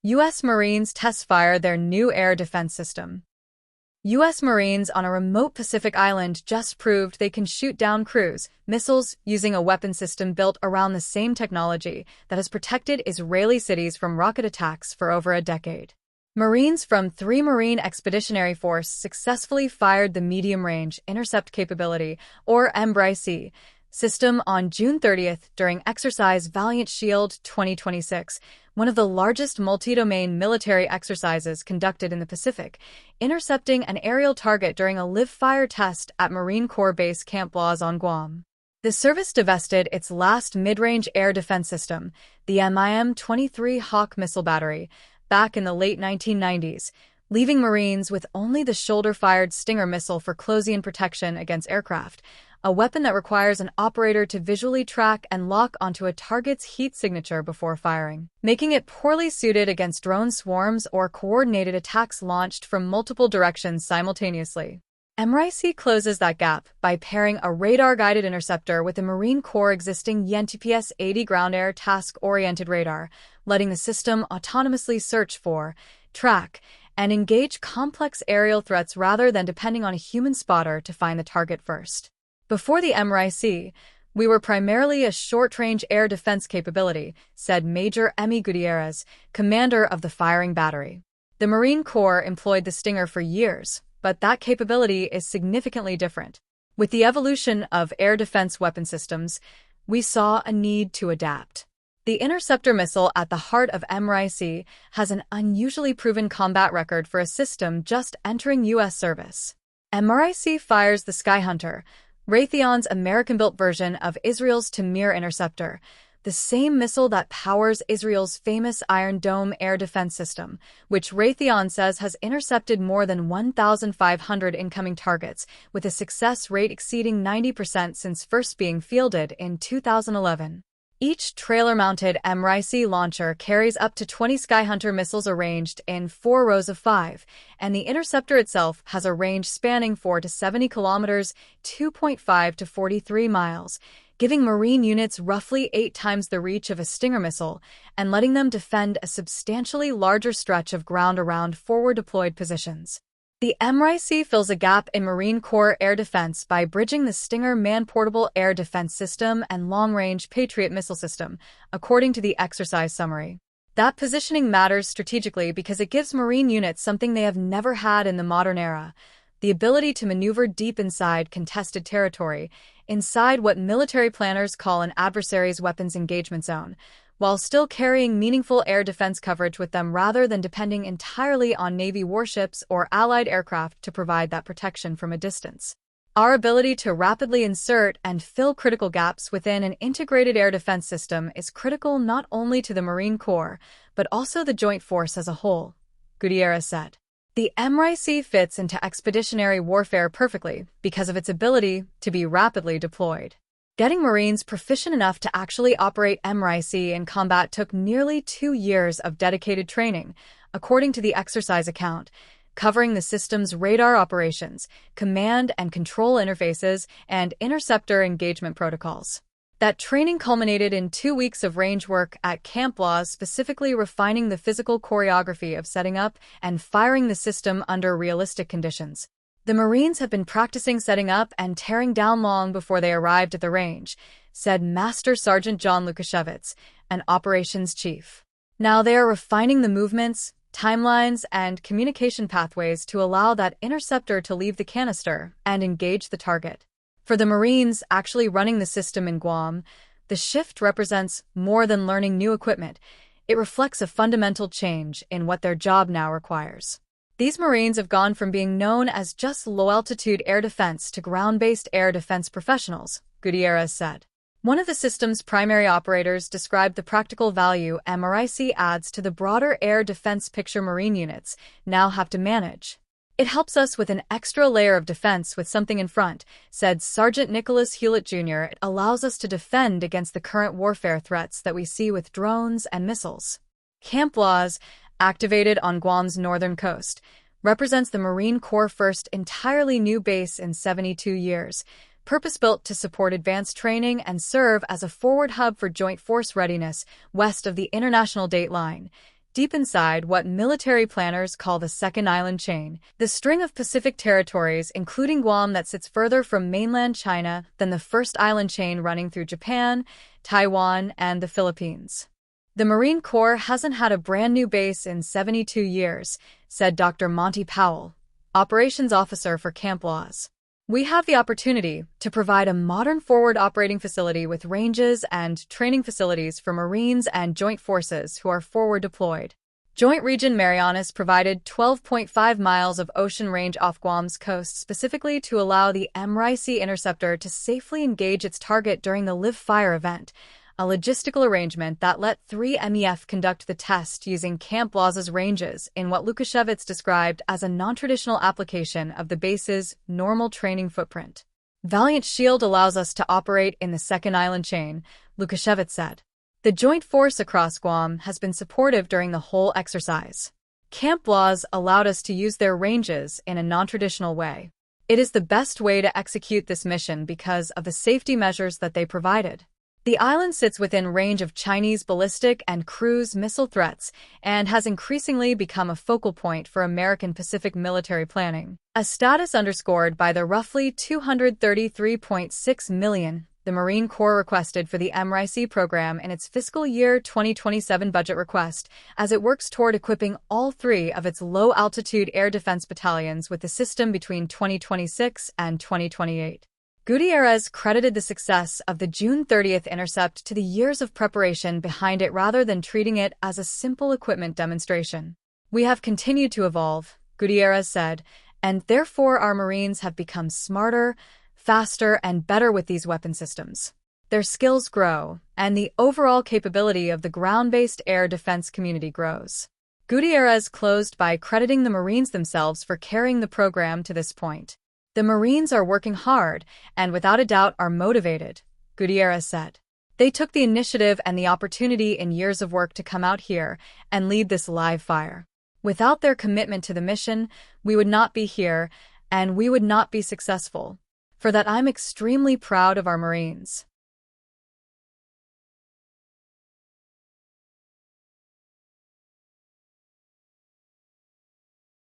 U.S. Marines test fire their new air defense system. U.S. Marines on a remote Pacific island just proved they can shoot down cruise missiles using a weapon system built around the same technology that has protected Israeli cities from rocket attacks for over a decade. Marines from III Marine Expeditionary Force successfully fired the Medium-Range Intercept Capability, or MRIC, system on June 30th during Exercise Valiant Shield 2026, one of the largest multi-domain military exercises conducted in the Pacific, intercepting an aerial target during a live-fire test at Marine Corps Base Camp Blaz on Guam. The service divested its last mid-range air defense system, the MIM-23 Hawk missile battery, back in the late 1990s, leaving Marines with only the shoulder-fired Stinger missile for close-in protection against aircraft, a weapon that requires an operator to visually track and lock onto a target's heat signature before firing, making it poorly suited against drone swarms or coordinated attacks launched from multiple directions simultaneously. MRIC closes that gap by pairing a radar-guided interceptor with the Marine Corps' existing YEN-TPS-80 ground-air task-oriented radar, letting the system autonomously search for, track, and engage complex aerial threats rather than depending on a human spotter to find the target first. Before the MRIC, we were primarily a short-range air defense capability, said Major Emi Gutierrez, commander of the firing battery. The Marine Corps employed the Stinger for years, but that capability is significantly different. With the evolution of air defense weapon systems, we saw a need to adapt. The interceptor missile at the heart of MRIC has an unusually proven combat record for a system just entering U.S. service. MRIC fires the SkyHunter, Raytheon's American-built version of Israel's Tamir interceptor, the same missile that powers Israel's famous Iron Dome air defense system, which Raytheon says has intercepted more than 1,500 incoming targets, with a success rate exceeding 90% since first being fielded in 2011. Each trailer-mounted MRIC launcher carries up to 20 SkyHunter missiles arranged in 4 rows of 5, and the interceptor itself has a range spanning 4 to 70 kilometers, 2.5 to 43 miles, giving Marine units roughly 8 times the reach of a Stinger missile and letting them defend a substantially larger stretch of ground around forward-deployed positions. The MRIC fills a gap in Marine Corps air defense by bridging the Stinger man-portable air defense system and long-range Patriot missile system, according to the exercise summary. That positioning matters strategically because it gives Marine units something they have never had in the modern era: the ability to maneuver deep inside contested territory, inside what military planners call an adversary's weapons engagement zone, while still carrying meaningful air defense coverage with them rather than depending entirely on Navy warships or Allied aircraft to provide that protection from a distance. Our ability to rapidly insert and fill critical gaps within an integrated air defense system is critical not only to the Marine Corps, but also the Joint Force as a whole, Gutierrez said. The MRIC fits into expeditionary warfare perfectly because of its ability to be rapidly deployed. Getting Marines proficient enough to actually operate MRIC in combat took nearly 2 years of dedicated training, according to the exercise account, covering the system's radar operations, command and control interfaces, and interceptor engagement protocols. That training culminated in 2 weeks of range work at Camp Blaz, specifically refining the physical choreography of setting up and firing the system under realistic conditions. The Marines have been practicing setting up and tearing down long before they arrived at the range, said Master Sergeant John Lukashevitz, an operations chief. Now they are refining the movements, timelines, and communication pathways to allow that interceptor to leave the canister and engage the target. For the Marines actually running the system in Guam, the shift represents more than learning new equipment. It reflects a fundamental change in what their job now requires. These Marines have gone from being known as just low-altitude air defense to ground-based air defense professionals, Gutierrez said. One of the system's primary operators described the practical value MRIC adds to the broader air defense picture Marine units now have to manage. It helps us with an extra layer of defense with something in front, said Sergeant Nicholas Hewlett Jr. It allows us to defend against the current warfare threats that we see with drones and missiles. Camp Blaz, activated on Guam's northern coast, represents the Marine Corps' first entirely new base in 72 years, purpose-built to support advanced training and serve as a forward hub for Joint Force readiness west of the international date line, Deep inside what military planners call the second island chain, the string of Pacific territories, including Guam, that sits further from mainland China than the first island chain running through Japan, Taiwan, and the Philippines. The Marine Corps hasn't had a brand new base in 72 years, said Dr. Monty Powell, operations officer for Camp Blaz. We have the opportunity to provide a modern forward operating facility with ranges and training facilities for Marines and Joint Forces who are forward deployed. Joint Region Marianas provided 12.5 miles of ocean range off Guam's coast specifically to allow the MRIC interceptor to safely engage its target during the live fire event, a logistical arrangement that let III MEF conduct the test using Camp Blaz's ranges in what Lukashevitz described as a non-traditional application of the base's normal training footprint. Valiant Shield allows us to operate in the second island chain, Lukashevitz said. The joint force across Guam has been supportive during the whole exercise. Camp Blaz allowed us to use their ranges in a non-traditional way. It is the best way to execute this mission because of the safety measures that they provided. The island sits within range of Chinese ballistic and cruise missile threats and has increasingly become a focal point for American Pacific military planning, a status underscored by the roughly $233.6 million the Marine Corps requested for the MRIC program in its fiscal year 2027 budget request as it works toward equipping all three of its low-altitude air defense battalions with the system between 2026 and 2028. Gutierrez credited the success of the June 30th intercept to the years of preparation behind it rather than treating it as a simple equipment demonstration. We have continued to evolve, Gutierrez said, and therefore our Marines have become smarter, faster, and better with these weapon systems. Their skills grow, and the overall capability of the ground-based air defense community grows. Gutierrez closed by crediting the Marines themselves for carrying the program to this point. The Marines are working hard and without a doubt are motivated, Gutierrez said. They took the initiative and the opportunity in years of work to come out here and lead this live fire. Without their commitment to the mission, we would not be here and we would not be successful. For that, I'm extremely proud of our Marines.